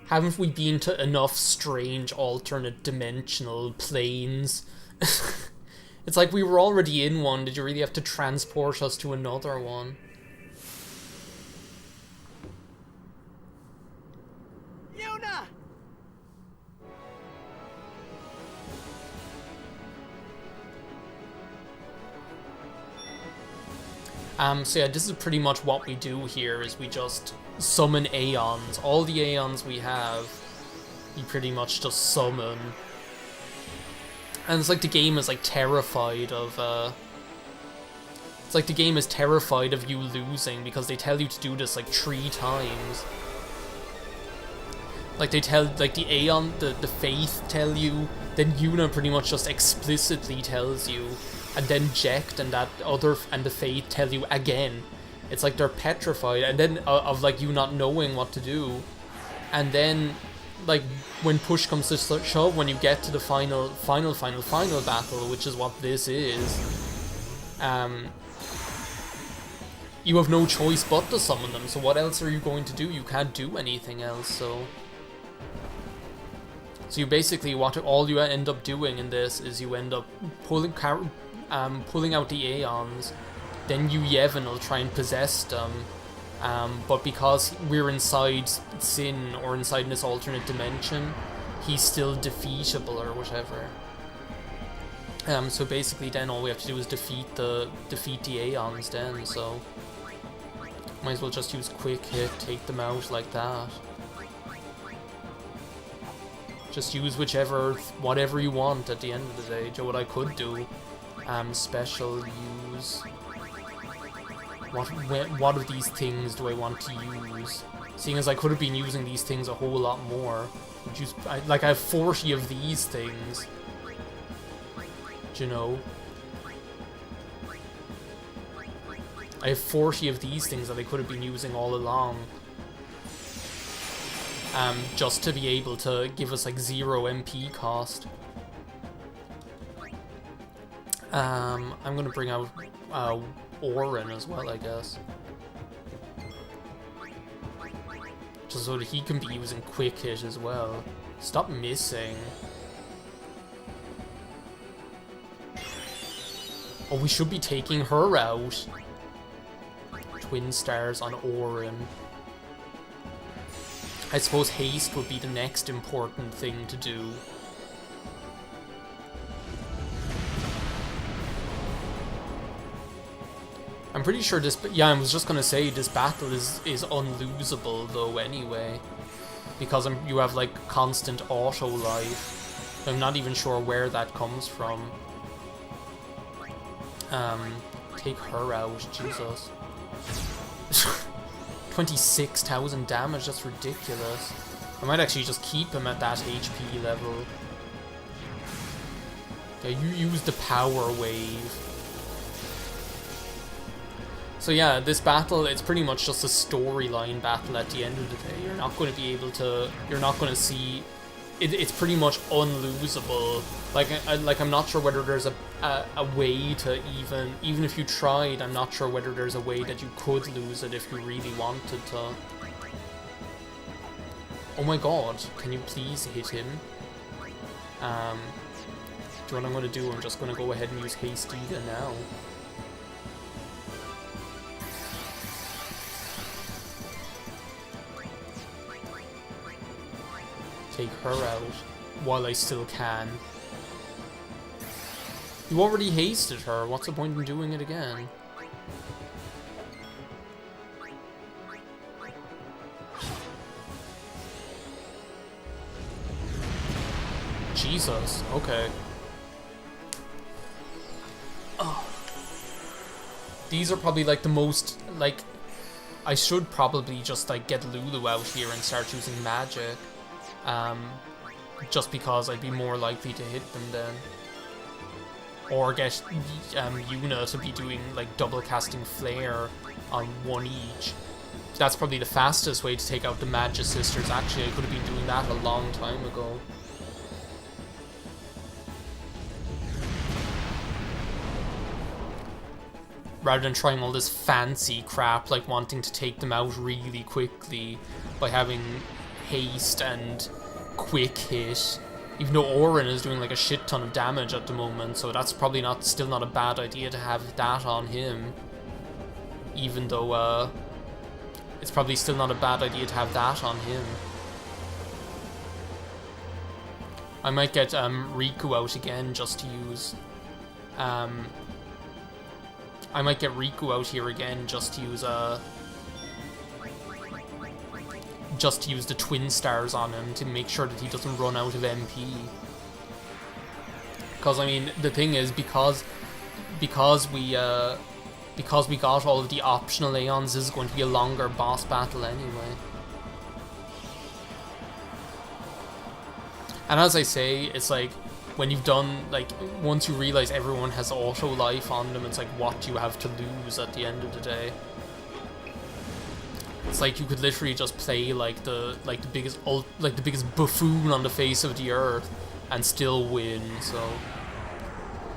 Haven't we been to enough strange alternate dimensional planes? It's like we were already in one. Did you really have to transport us to another one? Yuna! So yeah, this is pretty much what we do here, is we just summon Aeons. All the Aeons we have, we pretty much just summon. And it's like the game is like terrified of, it's like the game is terrified of you losing, because they tell you to do this like 3 times. Like they tell, like the Aeon, the Faith tell you, then Yuna pretty much just explicitly tells you, and then Jecht and the Faith tell you again. It's like they're petrified, and then of like you not knowing what to do, and then like when push comes to shove, when you get to the final battle, which is what this is, you have no choice but to summon them. So what else are you going to do? You can't do anything else. So you basically, all you end up doing in this is you end up pulling out the Aeons, then you Yevon will try and possess them, but because we're inside Sin, or inside this alternate dimension, he's still defeatable or whatever. So basically then all we have to do is defeat the Aeons then, so might as well just use quick hit, take them out like that. Just use whatever you want at the end of the day. What I could do, special use. What of these things do I want to use? Seeing as I could have been using these things a whole lot more. I have 40 of these things. Do you know? I have 40 of these things that I could have been using all along. Just to be able to give us like 0 MP cost. I'm gonna bring out Orin as well, I guess. Just so that he can be using quick hit as well. Stop missing. Oh, we should be taking her out. Twin stars on Orin. I suppose haste would be the next important thing to do. I'm pretty sure this... Yeah, I was just gonna say, this battle is unlosable, though, anyway. Because you have, like, constant auto life. I'm not even sure where that comes from. Take her out, Jesus. 26,000 damage, that's ridiculous. I might actually just keep him at that HP level. Yeah, you use the power wave. So yeah, this battle, it's pretty much just a storyline battle at the end of the day. You're not going to be able to... You're not going to see... It's pretty much unlosable. Like I'm not sure whether there's a way to even if you tried, I'm not sure whether there's a way that you could lose it if you really wanted to. Oh my god, can you please hit him? Do you know what I'm gonna do? I'm just gonna go ahead and use Haste Ida now. Take her out while I still can. You already hasted her, what's the point in doing it again? Jesus, okay. Oh. These are probably like the most, like, I should probably just like get Lulu out here and start using magic. Just because I'd be more likely to hit them then. Or get Yuna to be doing like double casting Flare on one each. That's probably the fastest way to take out the Magus Sisters. Actually, I could have been doing that a long time ago. Rather than trying all this fancy crap, like wanting to take them out really quickly by having haste and quick hit. Even though Orin is doing like a shit ton of damage at the moment, so that's probably still not a bad idea to have that on him. Even though it's probably still not a bad idea to have that on him. I might get Riku out again just to use. I might get Riku out here again just to use the twin stars on him to make sure that he doesn't run out of MP. Because I mean, the thing is, because we got all of the optional Aeons, this is going to be a longer boss battle anyway. And as I say, it's like, when you've done, like, once you realize everyone has auto life on them, it's like, what do you have to lose at the end of the day? It's like you could literally just play like the biggest buffoon on the face of the earth and still win. So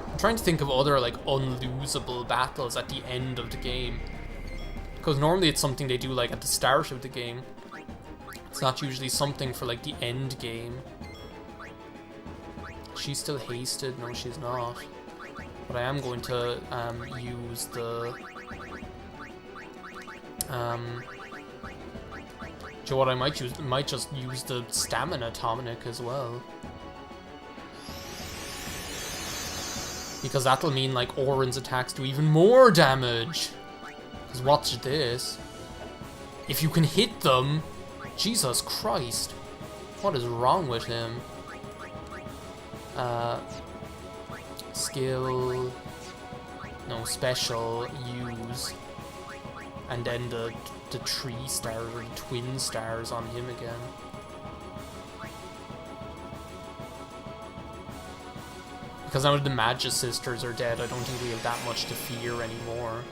I'm trying to think of other like unlosable battles at the end of the game, because normally it's something they do like at the start of the game. It's not usually something for like the end game. She's still hasted. No, she's not. But I am going to use the so what I might use, might just use the stamina tonic as well, because that'll mean like Orin's attacks do even more damage. Because watch this, if you can hit them, Jesus Christ, what is wrong with him? Skill, no, special, use, and then the 3 stars or the twin stars on him again. Because now that the Magus sisters are dead, I don't think we have that much to fear anymore.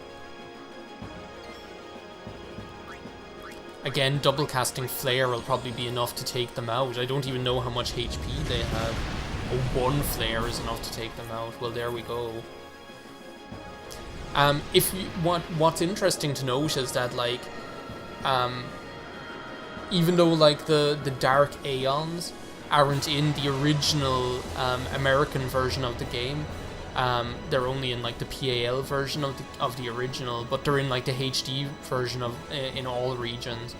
Again, double casting Flare will probably be enough to take them out. I don't even know how much HP they have. Oh, 1 Flare is enough to take them out. Well, there we go. If you, what's interesting to note is that like, even though like the Dark Aeons aren't in the original American version of the game, they're only in like the PAL version of the original, but they're in like the HD version of in all regions.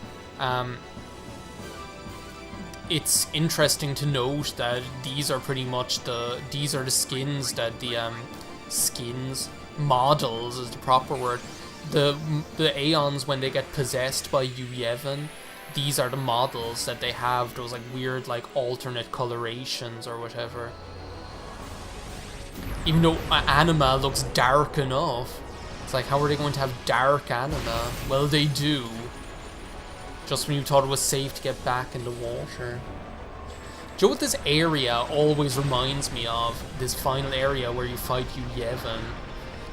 It's interesting to note that these are pretty much the skins that the models is the proper word. The Aeons, when they get possessed by you, Yevon, these are the models that they have, those like weird like alternate colorations or whatever. Even though Anima looks dark enough, it's like, how are they going to have dark Anima? Well, they do. Just when you thought it was safe to get back in the water. Do you know what this area always reminds me of? This final area where you fight you, Yevon.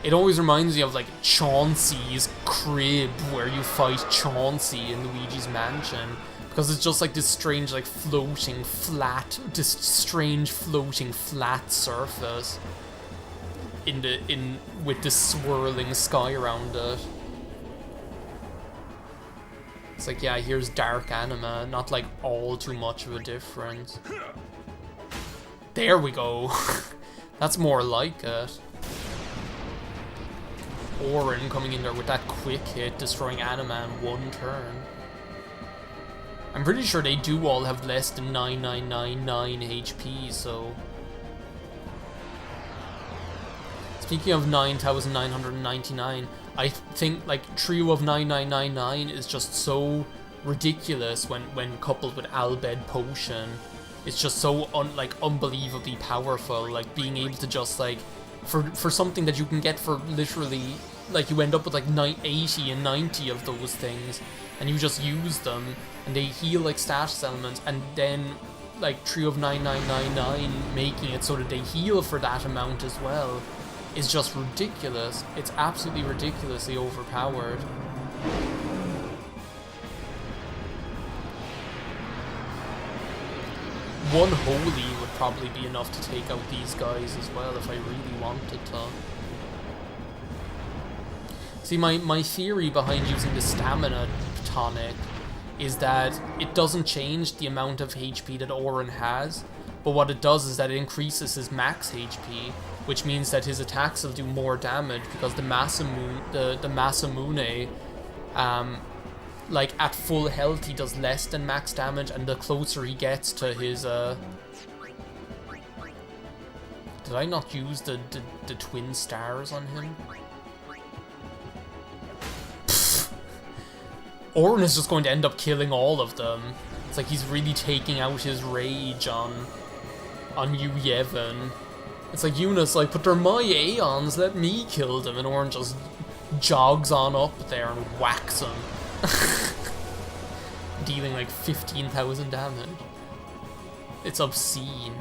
It always reminds me of like Chauncey's crib, where you fight Chauncey in Luigi's Mansion, because it's just like this strange like floating flat, this strange floating flat surface with this swirling sky around it. It's like, yeah, here's dark Anima, not like all too much of a difference. There we go. That's more like it. Orin coming in there with that quick hit, destroying Anima in 1 turn. I'm pretty sure they do all have less than 9999 HP, so... Speaking of 9,999, I think like Trio of 9999 is just so ridiculous when coupled with Albed Potion. It's just so unbelievably powerful, like being able to just like, for something that you can get for literally, like you end up with like 80 and 90 of those things, and you just use them, and they heal like status elements, and then like Trio of 9999 making it so that they heal for that amount as well is just ridiculous. It's absolutely ridiculously overpowered. One Holy would probably be enough to take out these guys as well if I really wanted to. See, my theory behind using the stamina tonic is that it doesn't change the amount of HP that Orin has, but what it does is that it increases his max HP, which means that his attacks will do more damage because the Masamune, like at full health he does less than max damage, and the closer he gets to his Did I not use the twin stars on him? Orin is just going to end up killing all of them. It's like he's really taking out his rage on you, Yevon. It's like Yuna's like, but they're my Aeons, let me kill them, and Orin just jogs on up there and whacks him. Dealing like 15,000 damage. It's obscene.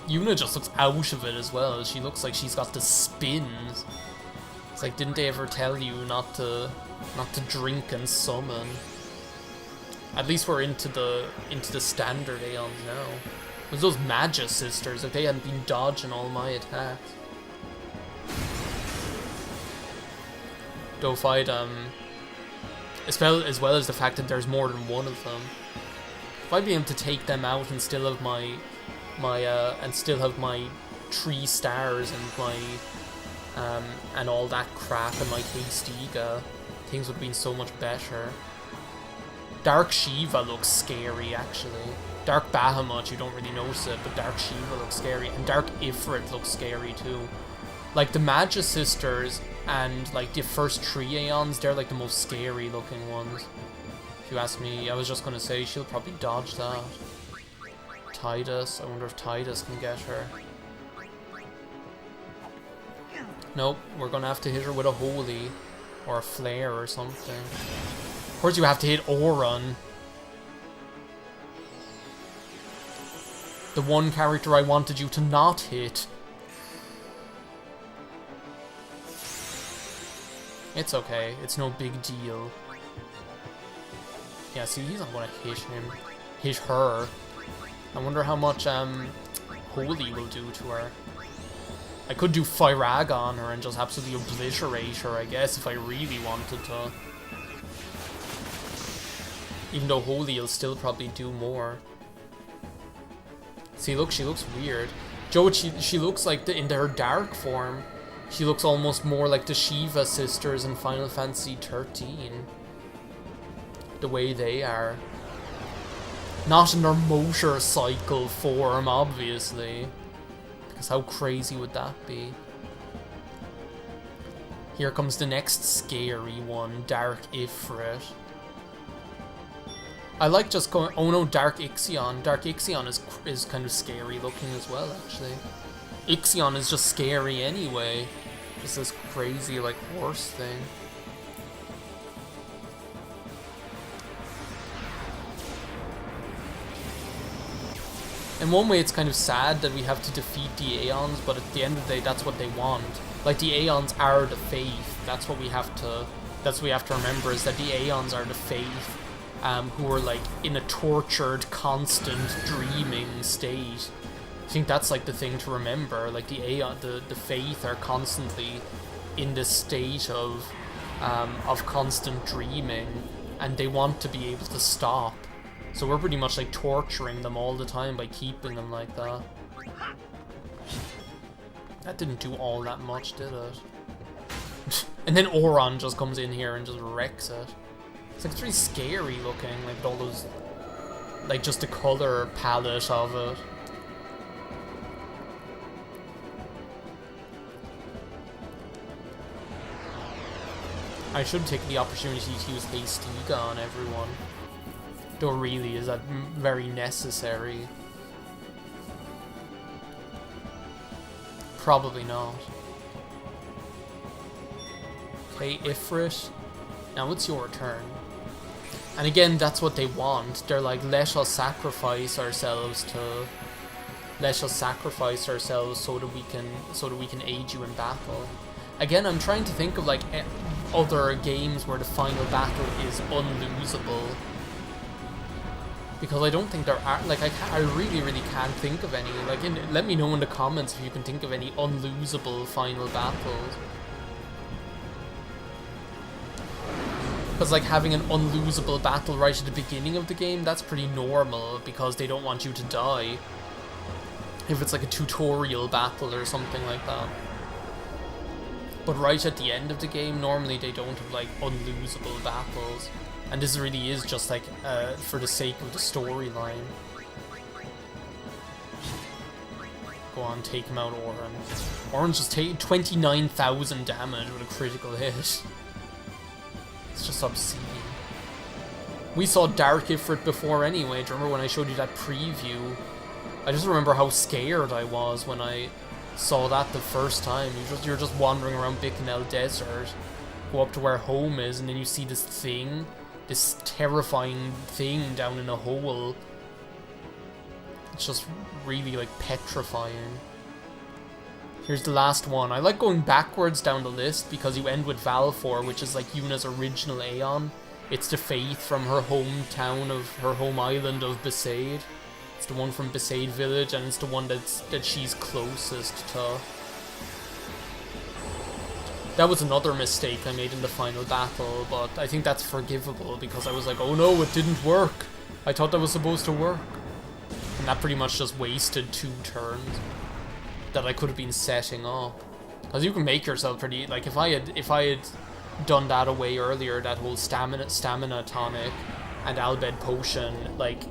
Yuna just looks out of it as well. She looks like she's got the spins. It's like, didn't they ever tell you not to drink and summon? At least we're into the standard Aeons now. It was those Magus sisters, if they hadn't been dodging all my attacks. Though if I'd as well as the fact that there's more than one of them. If I'd be able to take them out and still have my 3 stars and my and all that crap and my K-Stiga, things would have been so much better. Dark Shiva looks scary, actually. Dark Bahamut, you don't really notice it, but Dark Shiva looks scary, and Dark Ifrit looks scary too. Like the Magus sisters and like the first 3 Aeons, they're like the most scary looking ones. If you ask me, I was just gonna say she'll probably dodge that. Tidus, I wonder if Tidus can get her. Nope, we're gonna have to hit her with a Holy or a Flare or something. Of course you have to hit Orin. The one character I wanted you to not hit. It's okay, it's no big deal. Yeah, see, he's not gonna hit him. Hit her. I wonder how much Holy will do to her. I could do Firag on her and just absolutely obliterate her, I guess, if I really wanted to. Even though Holy will still probably do more. See, look, she looks weird. Joe, she looks like, in her dark form, she looks almost more like the Shiva sisters in Final Fantasy 13. The way they are. Not in their motorcycle form, obviously. Because how crazy would that be? Here comes the next scary one, Dark Ifrit. I like just going... Oh no, Dark Ixion. Dark Ixion is kind of scary looking as well, actually. Ixion is just scary anyway. Just this crazy, like, horse thing. In one way, it's kind of sad that we have to defeat the Aeons, but at the end of the day, that's what they want. Like, the Aeons are the faith. That's what we have to remember, is that the Aeons are the faith, who are, like, in a tortured, constant, dreaming state. I think that's, like, the thing to remember. Like, the faith are constantly in this state of constant dreaming, and they want to be able to stop. So we're pretty much like torturing them all the time by keeping them like that. That didn't do all that much, did it? And then Orin just comes in here and just wrecks it. It's like, it's really scary looking, like with all those, like just the color palette of it. I should take the opportunity to use K-Stiga on everyone. Though really, is that very necessary? Probably not. Okay, Ifrit. Now it's your turn. And again, that's what they want. They're like, let us sacrifice ourselves so that we can aid you in battle. Again, I'm trying to think of like other games where the final battle is unlosable. Because I don't think there are, like, I really can't think of any. Like, let me know in the comments if you can think of any unlosable final battles. Because, like, having an unlosable battle right at the beginning of the game, that's pretty normal, because they don't want you to die. If it's, like, a tutorial battle or something like that. But right at the end of the game, normally they don't have, like, unlosable battles. And this really is just, like, for the sake of the storyline. Go on, take him out, Oren. Oren's just taking 29,000 damage with a critical hit. It's just obscene. We saw Dark Ifrit before anyway. Do you remember when I showed you that preview? I just remember how scared I was when I saw that the first time. You're just wandering around Bicknell Desert, go up to where home is, and then you see this thing, this terrifying thing down in a hole. It's just really, like, petrifying. Here's the last one. I like going backwards down the list because you end with Valfor, which is like Yuna's original Aeon. It's the Faith from her hometown of her home island of Besaid. It's the one from Besaid Village, and it's the one that she's closest to. That was another mistake I made in the final battle, but I think that's forgivable because I was like, oh no, it didn't work. I thought that was supposed to work. And that pretty much just wasted 2 turns that I could have been setting up. Because you can make yourself pretty, like, if I had done that away earlier, that whole stamina tonic and Albed potion, like,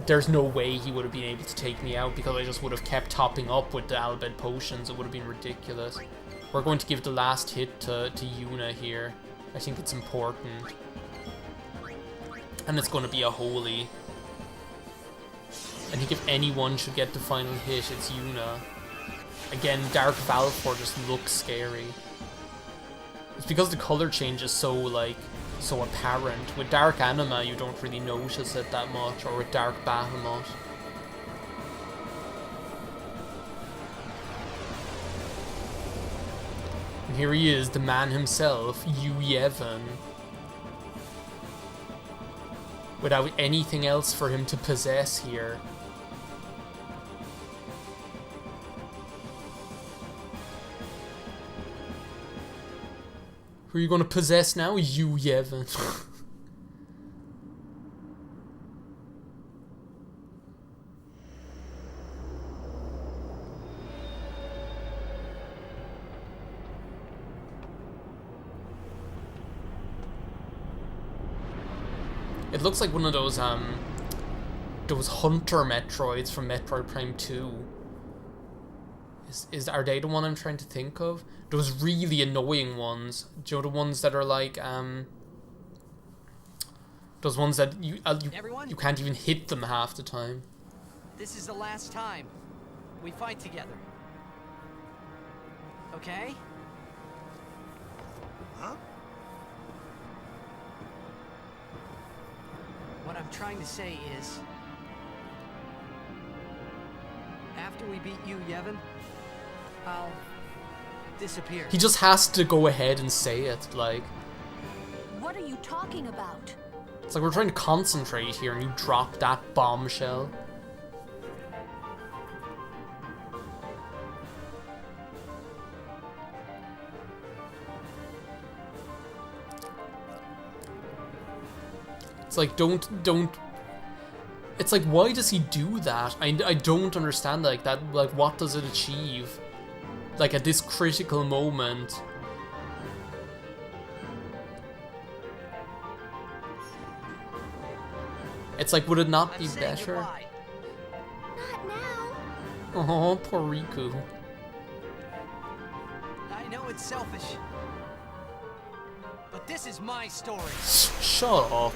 there's no way he would have been able to take me out because I just would have kept topping up with the Albed potions. It would have been ridiculous. We're going to give the last hit to Yuna here. I think it's important. And it's going to be a holy. I think if anyone should get the final hit, it's Yuna. Again, Dark Valfor just looks scary. It's because the color change is so, like, so apparent. With Dark Anima, you don't really notice it that much, or with Dark Bahamut. And here he is, the man himself, Yevon. Without anything else for him to possess here. Who are you going to possess now? You, Yevon. It looks like one of those hunter Metroids from Metroid Prime 2. Are they the one I'm trying to think of? Those really annoying ones. Do you know the ones that are like, those ones that you can't even hit them half the time. This is the last time we fight together. Okay? Huh? What I'm trying to say is, after we beat you, Yevon, I'll disappear. He just has to go ahead and say it, like. What are you talking about? It's like we're trying to concentrate here and you drop that bombshell. It's like, don't... It's like, why does he do that? I don't understand, like, that, like, what does it achieve? Like, at this critical moment. It's like, would it not be better? Not now. Oh, poor Riku. I know it's selfish, but this is my story. Shut up.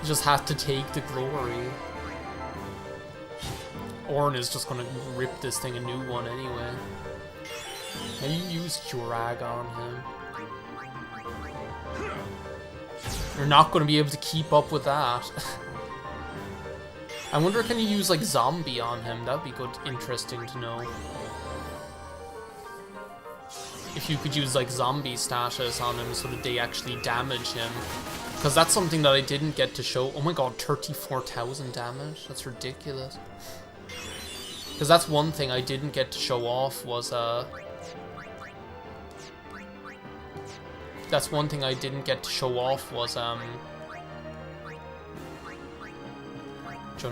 He just has to take the glory. Orn is just gonna rip this thing a new one anyway. Maybe use Curag on him. You're not gonna be able to keep up with that. I wonder, can you use like zombie on him? That'd be good, interesting to know. If you could use like zombie status on him so that they actually damage him. Because that's something that I didn't get to show. Oh my god, 34,000 damage? That's ridiculous. Because that's one thing I didn't get to show off was that's one thing I didn't get to show off was, what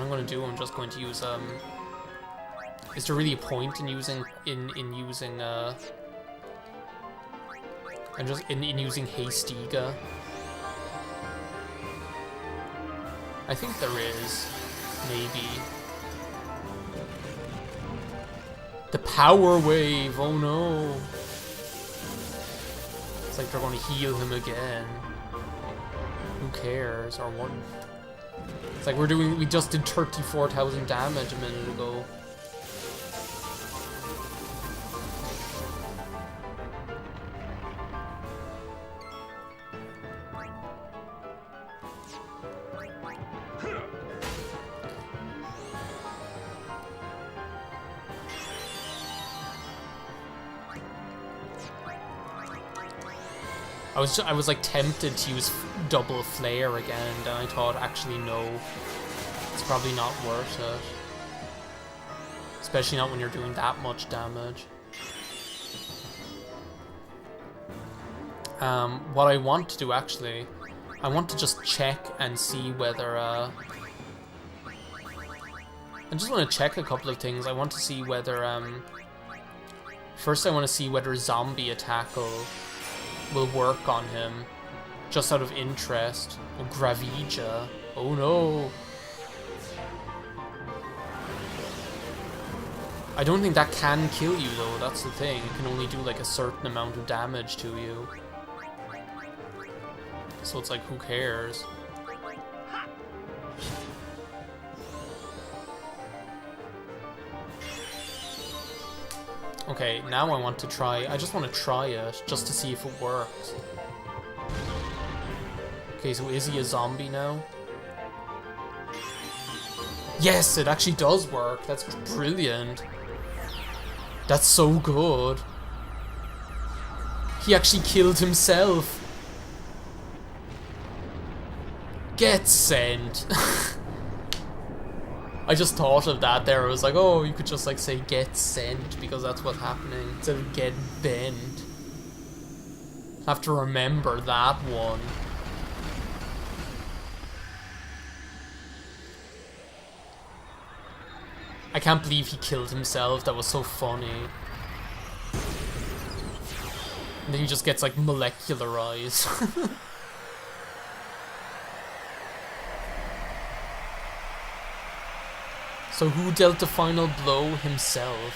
I'm going to do, I'm just going to use, is there really a point in using, in using using Hastiga? I think there is, maybe. The power wave, oh no. It's like they're going to heal him again. Who cares, or what? It's like we just did 34,000 damage a minute ago. I was like tempted to use double flare again, and I thought, actually no, it's probably not worth it. Especially not when you're doing that much damage. What I want to do actually, I want to just check and see whether, I just want to check a couple of things. I want to see whether, first I want to see whether zombie attackle will work on him, just out of interest. Oh, Gravija. Oh no. I don't think that can kill you though, that's the thing. It can only do like a certain amount of damage to you. So it's like, who cares? Okay, now I want to try, I just want to try it, just to see if it works. Okay, so is he a zombie now? Yes, it actually does work, that's brilliant. That's so good. He actually killed himself. Get sent. I just thought of that there. I was like, oh, you could just like say get sent because that's what's happening instead of get bent. Have to remember that one. I can't believe he killed himself. That was so funny. And then he just gets like molecularized. So who dealt the final blow? Himself.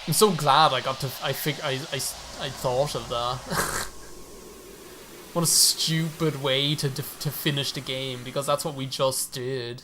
I'm so glad I got to. I thought of that. What a stupid way to finish the game, because that's what we just did.